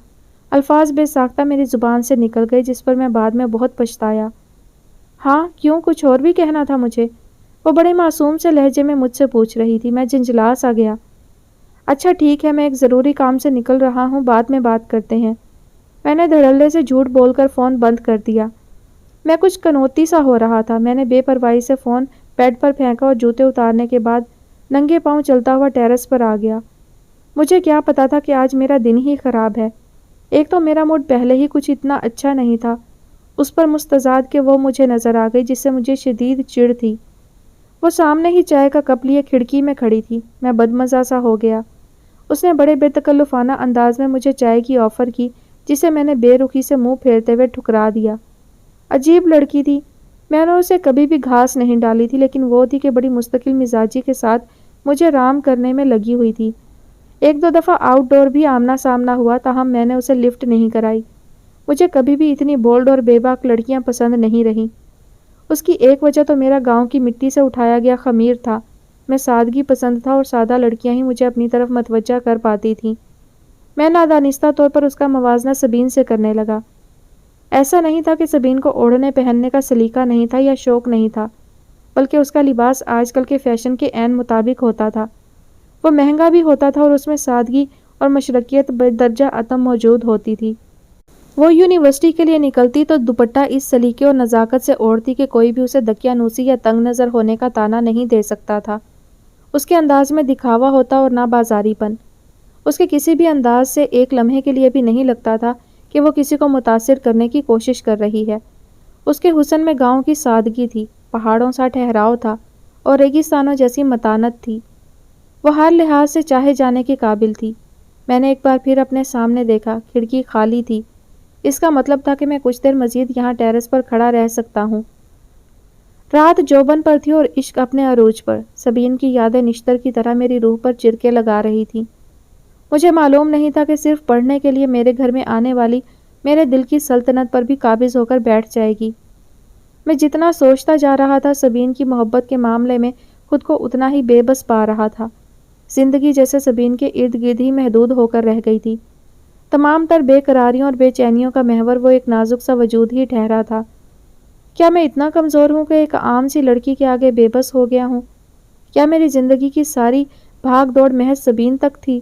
الفاظ بے ساختہ میری زبان سے نکل گئے جس پر میں بعد میں بہت پچھتایا۔ ہاں کیوں، کچھ اور بھی کہنا تھا مجھے؟ وہ بڑے معصوم سے لہجے میں مجھ سے پوچھ رہی تھی۔ میں جھنجھلا سا گیا۔ اچھا ٹھیک ہے، میں ایک ضروری کام سے نکل رہا ہوں، بعد میں بات کرتے ہیں۔ میں نے دھڑلے سے جھوٹ بول کر فون بند کر دیا۔ میں کچھ کنوتی سا ہو رہا تھا۔ میں نے بے پرواہی سے فون بیڈ پر پھینکا اور جوتے اتارنے کے بعد ننگے پاؤں چلتا ہوا ٹیرس پر آ گیا۔ مجھے کیا پتا تھا کہ آج میرا دن ہی خراب ہے۔ ایک تو میرا موڈ پہلے ہی کچھ اتنا اچھا نہیں تھا، اس پر مستزاد کہ وہ مجھے نظر آ گئی جس سے مجھے شدید چڑ تھی۔ وہ سامنے ہی چائے کا کپ لیے کھڑکی میں کھڑی تھی۔ میں بدمزہ سا ہو گیا۔ اس نے بڑے بے تکلفانہ انداز میں مجھے چائے کی آفر کی جسے میں نے بے رخی سے منہ پھیرتے ہوئے ٹھکرا دیا۔ عجیب لڑکی تھی۔ میں نے اسے کبھی بھی گھاس نہیں ڈالی تھی، لیکن وہ تھی کہ بڑی مستقل مزاجی کے ساتھ مجھے رام کرنے میں لگی ہوئی تھی۔ ایک دو دفعہ آؤٹ ڈور بھی آمنا سامنا ہوا، تاہم میں نے اسے لفٹ نہیں کرائی۔ مجھے کبھی بھی اتنی بولڈ اور بے باک لڑکیاں پسند نہیں رہیں۔ اس کی ایک وجہ تو میرا گاؤں کی مٹی سے اٹھایا گیا خمیر تھا۔ میں سادگی پسند تھا اور سادہ لڑکیاں ہی مجھے اپنی طرف متوجہ کر پاتی تھیں۔ میں نادانستہ طور پر اس کا موازنہ سبین سے کرنے لگا۔ ایسا نہیں تھا کہ سبین کو اوڑھنے پہننے کا سلیقہ نہیں تھا یا شوق نہیں تھا، بلکہ اس کا لباس آج کل کے فیشن کے عین مطابق ہوتا تھا۔ وہ مہنگا بھی ہوتا تھا اور اس میں سادگی اور مشرقیت بدرجہ اتم موجود ہوتی تھی۔ وہ یونیورسٹی کے لیے نکلتی تو دوپٹہ اس سلیقے اور نزاکت سے اوڑھتی کہ کوئی بھی اسے دقیانوسی یا تنگ نظر ہونے کا طعنہ نہیں دے سکتا تھا۔ اس کے انداز میں دکھاوا ہوتا اور نہ بازاری پن۔ اس کے کسی بھی انداز سے ایک لمحے کے لیے بھی نہیں لگتا تھا کہ وہ کسی کو متاثر کرنے کی کوشش کر رہی ہے۔ اس کے حسن میں گاؤں کی سادگی تھی، پہاڑوں سا ٹھہراؤ تھا اور ریگستانوں جیسی متانت تھی۔ وہ ہر لحاظ سے چاہے جانے کے قابل تھی۔ میں نے ایک بار پھر اپنے سامنے دیکھا، کھڑکی خالی تھی۔ اس کا مطلب تھا کہ میں کچھ دیر مزید یہاں ٹیرس پر کھڑا رہ سکتا ہوں۔ رات جوبن پر تھی اور عشق اپنے عروج پر۔ سبین کی یادیں نشتر کی طرح میری روح پر چرکے لگا رہی تھی۔ مجھے معلوم نہیں تھا کہ صرف پڑھنے کے لیے میرے گھر میں آنے والی میرے دل کی سلطنت پر بھی قابض ہو کر بیٹھ جائے گی۔ میں جتنا سوچتا جا رہا تھا سبین کی محبت کے معاملے میں خود کو اتنا ہی بے بس پا رہا تھا۔ زندگی جیسے سبین کے ارد گرد ہی محدود ہو کر رہ گئی تھی۔ تمام تر بے قراریوں اور بے چینیوں کا محور وہ ایک نازک سا وجود ہی ٹھہرا تھا۔ کیا میں اتنا کمزور ہوں کہ ایک عام سی لڑکی کے آگے بے بس ہو گیا ہوں؟ کیا میری زندگی کی ساری بھاگ دوڑ محض سبین تک تھی؟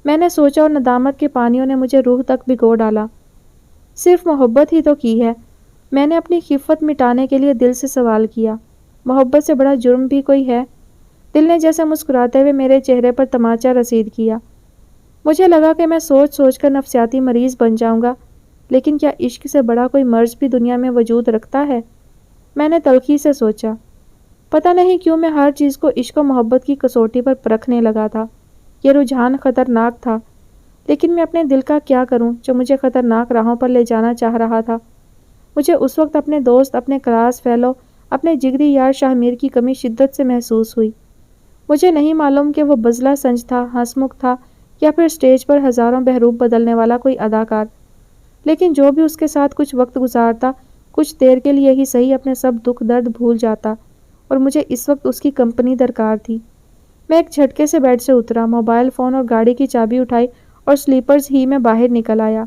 میں نے سوچا اور ندامت کے پانیوں نے مجھے روح تک بھگو ڈالا۔ صرف محبت ہی تو کی ہے۔ میں نے اپنی خفت مٹانے کے لیے دل سے سوال کیا، محبت سے بڑا جرم بھی کوئی ہے؟ دل نے جیسے مسکراتے ہوئے میرے چہرے پر تماچا رسید کیا۔ مجھے لگا کہ میں سوچ سوچ کر نفسیاتی مریض بن جاؤں گا، لیکن کیا عشق سے بڑا کوئی مرض بھی دنیا میں وجود رکھتا ہے؟ میں نے تلخی سے سوچا۔ پتہ نہیں کیوں میں ہر چیز کو عشق و محبت کی کسوٹی پر پرکھنے لگا تھا۔ یہ رجحان خطرناک تھا، لیکن میں اپنے دل کا کیا کروں جو مجھے خطرناک راہوں پر لے جانا چاہ رہا تھا۔ مجھے اس وقت اپنے دوست، اپنے کلاس فیلو، اپنے جگری یار شاہ میر کی کمی شدت سے محسوس ہوئی۔ مجھے نہیں معلوم کہ وہ بزلہ سنج تھا، ہنسمکھ تھا، یا پھر سٹیج پر ہزاروں بحروب بدلنے والا کوئی اداکار، لیکن جو بھی اس کے ساتھ کچھ وقت گزارتا، کچھ دیر کے لیے ہی صحیح اپنے سب دکھ درد بھول جاتا، اور مجھے اس وقت اس کی کمپنی درکار تھی۔ میں ایک جھٹکے سے بیڈ سے اترا، موبائل فون اور گاڑی کی چابی اٹھائی اور سلیپرز ہی میں باہر نکل آیا۔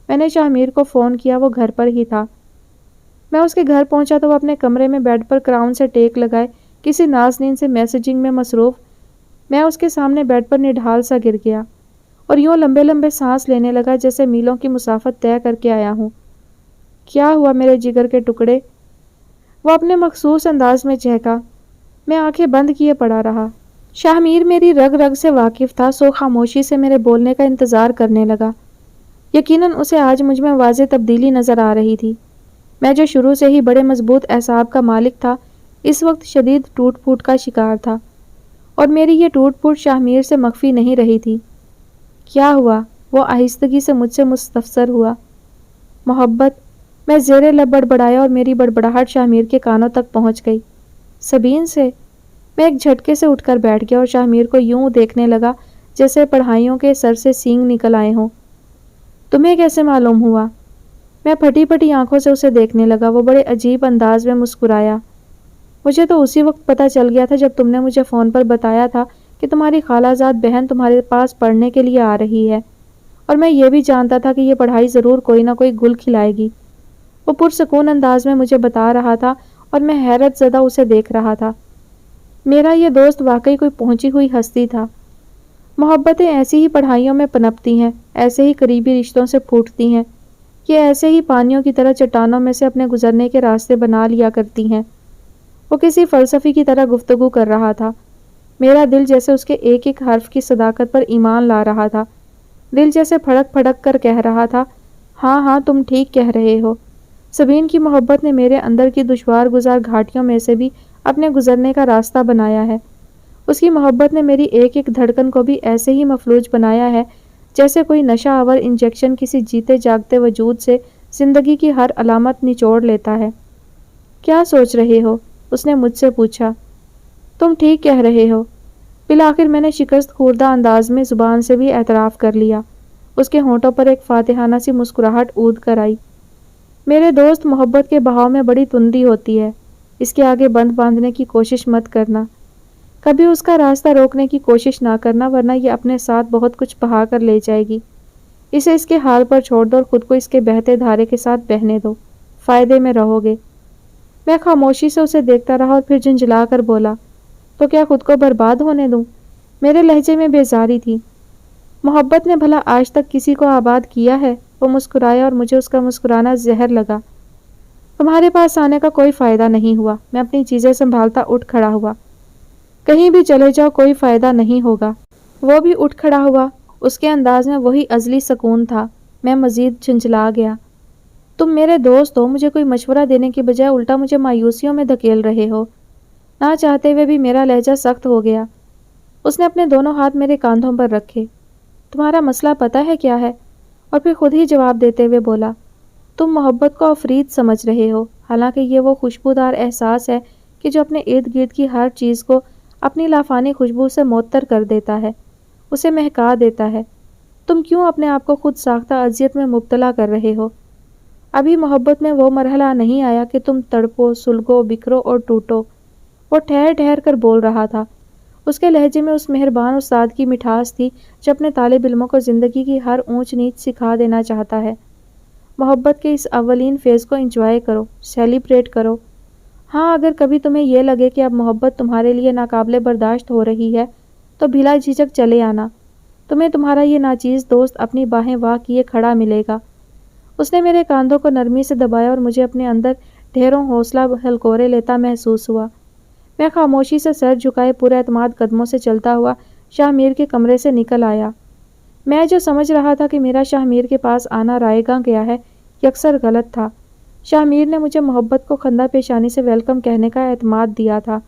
میں نے شاہ میر کو فون کیا، وہ گھر پر ہی تھا۔ میں اس کے گھر پہنچا تو وہ اپنے کمرے میں بیڈ پر کراؤن سے ٹیک لگائے کسی نازنین سے میسیجنگ میں مصروف۔ میں اس کے سامنے بیڈ پر نڈھال سا گر گیا اور یوں لمبے لمبے سانس لینے لگا جیسے میلوں کی مسافت طے کر کے آیا ہوں۔ کیا ہوا میرے جگر کے ٹکڑے؟ وہ اپنے مخصوص انداز میں چہکا۔ میں آنکھیں بند کیے پڑا رہا۔ شاہ میر میری رگ رگ سے واقف تھا، سو خاموشی سے میرے بولنے کا انتظار کرنے لگا۔ یقیناً اسے آج مجھ میں واضح تبدیلی نظر آ رہی تھی۔ میں جو شروع سے ہی بڑے مضبوط اعصاب کا مالک تھا، اس وقت شدید ٹوٹ پھوٹ کا شکار تھا، اور میری یہ ٹوٹ پھوٹ شاہ میر سے مخفی نہیں رہی تھی۔ کیا ہوا؟ وہ آہستگی سے مجھ سے مستفسر ہوا۔ محبت، میں زیر لب بڑبڑایا اور میری بڑبڑاہٹ شاہ میر کے کانوں تک پہنچ گئی۔ سبین سے؟ میں ایک جھٹکے سے اٹھ کر بیٹھ گیا اور شاہ میر کو یوں دیکھنے لگا جیسے پڑھائیوں کے سر سے سینگ نکل آئے ہوں۔ تمہیں کیسے معلوم ہوا؟ میں پھٹی پھٹی آنکھوں سے اسے دیکھنے لگا۔ وہ بڑے عجیب انداز میں مسکرایا۔ مجھے تو اسی وقت پتہ چل گیا تھا جب تم نے مجھے فون پر بتایا تھا کہ تمہاری خالہ زاد بہن تمہارے پاس پڑھنے کے لیے آ رہی ہے، اور میں یہ بھی جانتا تھا کہ یہ پڑھائی ضرور کوئی نہ کوئی گل کھلائے گی۔ وہ پرسکون انداز میں مجھے بتا رہا تھا اور میں حیرت زدہ اسے دیکھ رہا تھا۔ میرا یہ دوست واقعی کوئی پہنچی ہوئی ہستی تھا۔ محبتیں ایسی ہی پڑھائیوں میں پنپتی ہیں، ایسے ہی قریبی رشتوں سے پھوٹتی ہیں، یہ ایسے ہی پانیوں کی طرح چٹانوں میں سے اپنے گزرنے کے راستے بنا لیا کرتی ہیں۔ وہ کسی فلسفی کی طرح گفتگو کر رہا تھا۔ میرا دل جیسے اس کے ایک ایک حرف کی صداقت پر ایمان لا رہا تھا۔ دل جیسے پھڑک پھڑک کر کہہ رہا تھا، ہاں ہاں تم ٹھیک کہہ رہے ہو۔ سبین کی محبت نے میرے اندر کی دشوار گزار گھاٹیوں میں سے بھی اپنے گزرنے کا راستہ بنایا ہے۔ اس کی محبت نے میری ایک ایک دھڑکن کو بھی ایسے ہی مفلوج بنایا ہے جیسے کوئی نشہ آور انجیکشن کسی جیتے جاگتے وجود سے زندگی کی ہر علامت نچوڑ لیتا ہے۔ کیا سوچ رہے ہو؟ اس نے مجھ سے پوچھا۔ تم ٹھیک کہہ رہے ہو۔ بالآخر میں نے شکست خوردہ انداز میں زبان سے بھی اعتراف کر لیا۔ اس کے ہونٹوں پر ایک فاتحانہ سی مسکراہٹ اود کر آئی۔ میرے دوست، محبت کے بہاؤ میں بڑی تندی ہوتی ہے، اس کے آگے بند باندھنے کی کوشش مت کرنا، کبھی اس کا راستہ روکنے کی کوشش نہ کرنا، ورنہ یہ اپنے ساتھ بہت کچھ بہا کر لے جائے گی۔ اسے اس کے حال پر چھوڑ دو اور خود کو اس کے بہتے دھارے کے ساتھ بہنے دو، فائدے میں رہو گے۔ میں خاموشی سے اسے دیکھتا رہا اور پھر جھنجھلا کر بولا، تو کیا خود کو برباد ہونے دوں؟ میرے لہجے میں بیزاری تھی۔ محبت نے بھلا آج تک کسی کو آباد کیا ہے؟ وہ مسکرایا اور مجھے اس کا مسکرانا زہر لگا۔ تمہارے پاس آنے کا کوئی فائدہ نہیں ہوا۔ میں اپنی چیزیں سنبھالتا اٹھ کھڑا ہوا۔ کہیں بھی چلے جاؤ، کوئی فائدہ نہیں ہوگا۔ وہ بھی اٹھ کھڑا ہوا۔ اس کے انداز میں وہی ازلی سکون تھا۔ میں مزید جھنجھلا گیا۔ تم میرے دوست ہو، مجھے کوئی مشورہ دینے کی بجائے الٹا مجھے مایوسیوں میں دھکیل رہے ہو۔ نہ چاہتے ہوئے بھی میرا لہجہ سخت ہو گیا۔ اس نے اپنے دونوں ہاتھ میرے کاندھوں پر رکھے۔ تمہارا مسئلہ پتہ ہے کیا ہے؟ اور پھر خود ہی جواب دیتے ہوئے بولا، تم محبت کو افرید سمجھ رہے ہو، حالانکہ یہ وہ خوشبودار احساس ہے کہ جو اپنے ارد گرد کی ہر چیز کو اپنی لافانی خوشبو سے معطر کر دیتا ہے، اسے مہکا دیتا ہے۔ تم کیوں اپنے آپ کو خود ساختہ اذیت میں مبتلا کر رہے ہو؟ ابھی محبت میں وہ مرحلہ نہیں آیا کہ تم تڑپو، سلگو، بکھرو اور ٹوٹو۔ وہ ٹھہر ٹھہر کر بول رہا تھا۔ اس کے لہجے میں اس مہربان استاد کی مٹھاس تھی جو اپنے طالب علموں کو زندگی کی ہر اونچ نیچ سکھا دینا چاہتا ہے۔ محبت کے اس اولین فیز کو انجوائے کرو، سیلیبریٹ کرو۔ ہاں، اگر کبھی تمہیں یہ لگے کہ اب محبت تمہارے لیے ناقابل برداشت ہو رہی ہے تو بلا جھجک چلے آنا۔ تمہیں تمہارا یہ ناچیز دوست اپنی باہیں واہ کیے کھڑا ملے گا۔ اس نے میرے کاندھوں کو نرمی سے دبایا اور مجھے اپنے اندر ڈھیروں حوصلہ ہلکورے لیتا محسوس ہوا۔ میں خاموشی سے سر جھکائے پورے اعتماد قدموں سے چلتا ہوا شاہ میر کے کمرے سے نکل آیا۔ میں جو سمجھ رہا تھا کہ میرا شاہ میر کے پاس آنا رائے گاں گیا ہے، یکسر غلط تھا۔ شاہ میر نے مجھے محبت کو خندہ پیشانی سے ویلکم کہنے کا اعتماد دیا تھا۔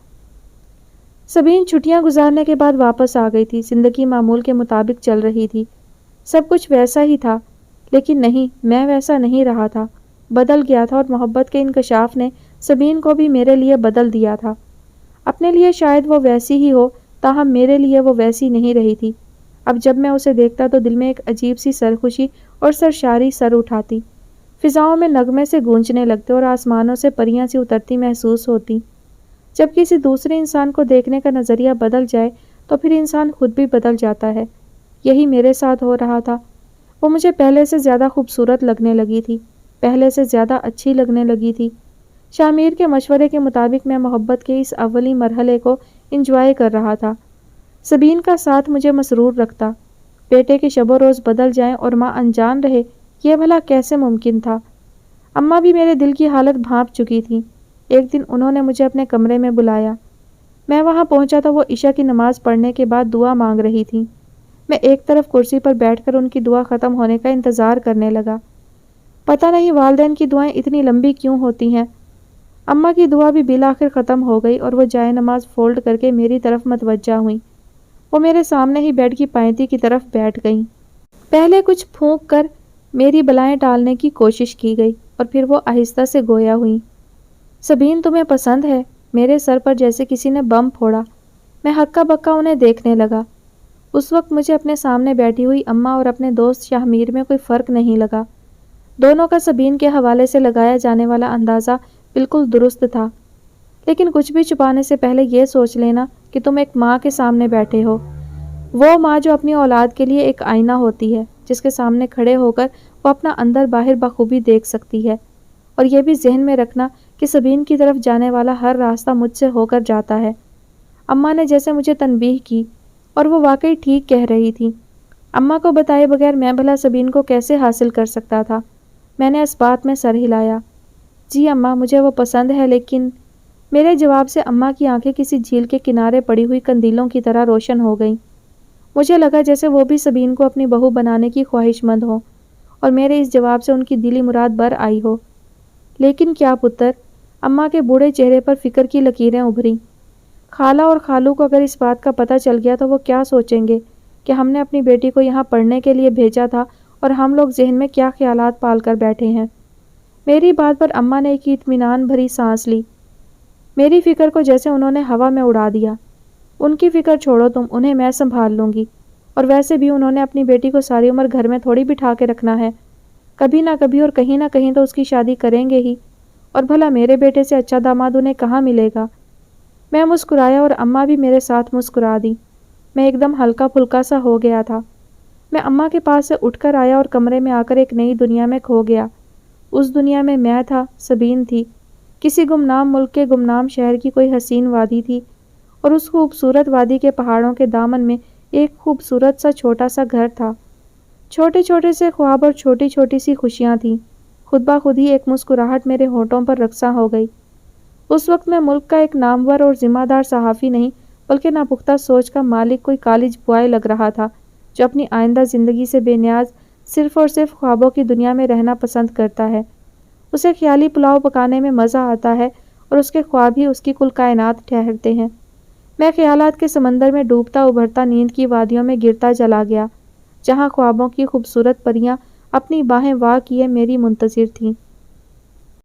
سبین چھٹیاں گزارنے کے بعد واپس آ گئی تھی۔ زندگی معمول کے مطابق چل رہی تھی۔ سب کچھ ویسا ہی تھا، لیکن نہیں، میں ویسا نہیں رہا تھا۔ بدل گیا تھا، اور محبت کے انکشاف نے سبین کو بھی میرے لیے بدل دیا تھا۔ اپنے لیے شاید وہ ویسی ہی ہو، تاہم میرے لیے وہ ویسی نہیں رہی تھی۔ اب جب میں اسے دیکھتا تو دل میں ایک عجیب سی سرخوشی اور سرشاری سر اٹھاتی، فضاؤں میں نغمے سے گونجنے لگتے اور آسمانوں سے پریاں سی اترتی محسوس ہوتی۔ جب کسی دوسرے انسان کو دیکھنے کا نظریہ بدل جائے تو پھر انسان خود بھی بدل جاتا ہے۔ یہی میرے ساتھ ہو رہا تھا۔ وہ مجھے پہلے سے زیادہ خوبصورت لگنے لگی تھی، پہلے سے زیادہ اچھی لگنے لگی تھی۔ شاہ میر کے مشورے کے مطابق میں محبت کے اس اولی مرحلے کو انجوائے کر رہا تھا۔ سبین کا ساتھ مجھے مسرور رکھتا۔ بیٹے کے شب و روز بدل جائیں اور ماں انجان رہے، یہ بھلا کیسے ممکن تھا؟ اماں بھی میرے دل کی حالت بھانپ چکی تھیں۔ ایک دن انہوں نے مجھے اپنے کمرے میں بلایا۔ میں وہاں پہنچا تو وہ عشاء کی نماز پڑھنے کے بعد دعا مانگ رہی تھیں۔ میں ایک طرف کرسی پر بیٹھ کر ان کی دعا ختم ہونے کا انتظار کرنے لگا۔ پتہ نہیں والدین کی دعائیں اتنی لمبی کیوں ہوتی ہیں۔ اماں کی دعا بھی بالآخر ختم ہو گئی اور وہ جائے نماز فولڈ کر کے میری طرف متوجہ ہوئیں۔ وہ میرے سامنے ہی بیڈ کی پائنتی کی طرف بیٹھ گئیں۔ پہلے کچھ پھونک کر میری بلائیں ٹالنے کی کوشش کی گئی اور پھر وہ آہستہ سے گویا ہوئیں۔ سبین، تمہیں پسند ہے؟ میرے سر پر جیسے کسی نے بم پھوڑا۔ میں ہکا بکا انہیں دیکھنے لگا۔ اس وقت مجھے اپنے سامنے بیٹھی ہوئی اماں اور اپنے دوست شاہ میر میں کوئی فرق نہیں لگا۔ دونوں کا سبین کے حوالے سے لگایا جانے والا اندازہ بالکل درست تھا۔ لیکن کچھ بھی چھپانے سے پہلے یہ سوچ لینا کہ تم ایک ماں کے سامنے بیٹھے ہو، وہ ماں جو اپنی اولاد کے لیے ایک آئینہ ہوتی ہے، جس کے سامنے کھڑے ہو کر وہ اپنا اندر باہر بخوبی دیکھ سکتی ہے، اور یہ بھی ذہن میں رکھنا کہ سبین کی طرف جانے والا ہر راستہ مجھ سے ہو کر جاتا ہے۔ اماں نے جیسے مجھے تنبیہ کی، اور وہ واقعی ٹھیک کہہ رہی تھی۔ اماں کو بتائے بغیر میں بھلا سبین کو کیسے حاصل کر سکتا تھا؟ میں نے اس بات میں سر ہلایا۔ جی اماں، مجھے وہ پسند ہے، لیکن میرے جواب سے اماں کی آنکھیں کسی جھیل کے کنارے پڑی ہوئی قندیلوں کی طرح روشن ہو گئیں۔ مجھے لگا جیسے وہ بھی سبین کو اپنی بہو بنانے کی خواہش مند ہو، اور میرے اس جواب سے ان کی دلی مراد بر آئی ہو۔ لیکن کیا پتر؟ اماں کے بوڑھے چہرے پر فکر کی لکیریں ابھریں۔ خالہ اور خالو کو اگر اس بات کا پتہ چل گیا تو وہ کیا سوچیں گے کہ ہم نے اپنی بیٹی کو یہاں پڑھنے کے لیے بھیجا تھا، اور ہم لوگ ذہن میں کیا خیالات پال کر بیٹھے ہیں۔ میری بات پر اماں نے ایک اطمینان بھری سانس لی۔ میری فکر کو جیسے انہوں نے ہوا میں اڑا دیا۔ ان کی فکر چھوڑو تم، انہیں میں سنبھال لوں گی، اور ویسے بھی انہوں نے اپنی بیٹی کو ساری عمر گھر میں تھوڑی بٹھا کے رکھنا ہے۔ کبھی نہ کبھی اور کہیں نہ کہیں تو اس کی شادی کریں گے ہی، اور بھلا میرے بیٹے سے اچھا داماد انہیں کہاں ملے گا؟ میں مسکرایا اور اماں بھی میرے ساتھ مسکرا دی۔ میں ایک دم ہلکا پھلکا سا ہو گیا تھا۔ میں اماں کے پاس سے اٹھ کر آیا اور کمرے میں آ کر ایک نئی دنیا میں کھو گیا۔ اس دنیا میں تھا، سبین تھی، کسی گمنام ملک کے گمنام شہر کی کوئی حسین وادی تھی، اور اس خوبصورت وادی کے پہاڑوں کے دامن میں ایک خوبصورت سا چھوٹا سا گھر تھا۔ چھوٹے چھوٹے سے خواب اور چھوٹی چھوٹی سی خوشیاں تھیں۔ خود بخود ہی ایک مسکراہٹ میرے ہونٹوں پر رقصاں ہو گئی۔ اس وقت میں ملک کا ایک نامور اور ذمہ دار صحافی نہیں، بلکہ ناپختہ سوچ کا مالک کوئی کالج بوائے لگ رہا تھا، جو اپنی آئندہ زندگی سے بے نیاز صرف اور صرف خوابوں کی دنیا میں رہنا پسند کرتا ہے۔ اسے خیالی پلاؤ پکانے میں مزہ آتا ہے، اور اس کے خواب ہی اس کی کل کائنات ٹھہرتے ہیں۔ میں خیالات کے سمندر میں ڈوبتا ابھرتا نیند کی وادیوں میں گرتا چلا گیا، جہاں خوابوں کی خوبصورت پریاں اپنی باہیں واہ کیے میری منتظر تھیں۔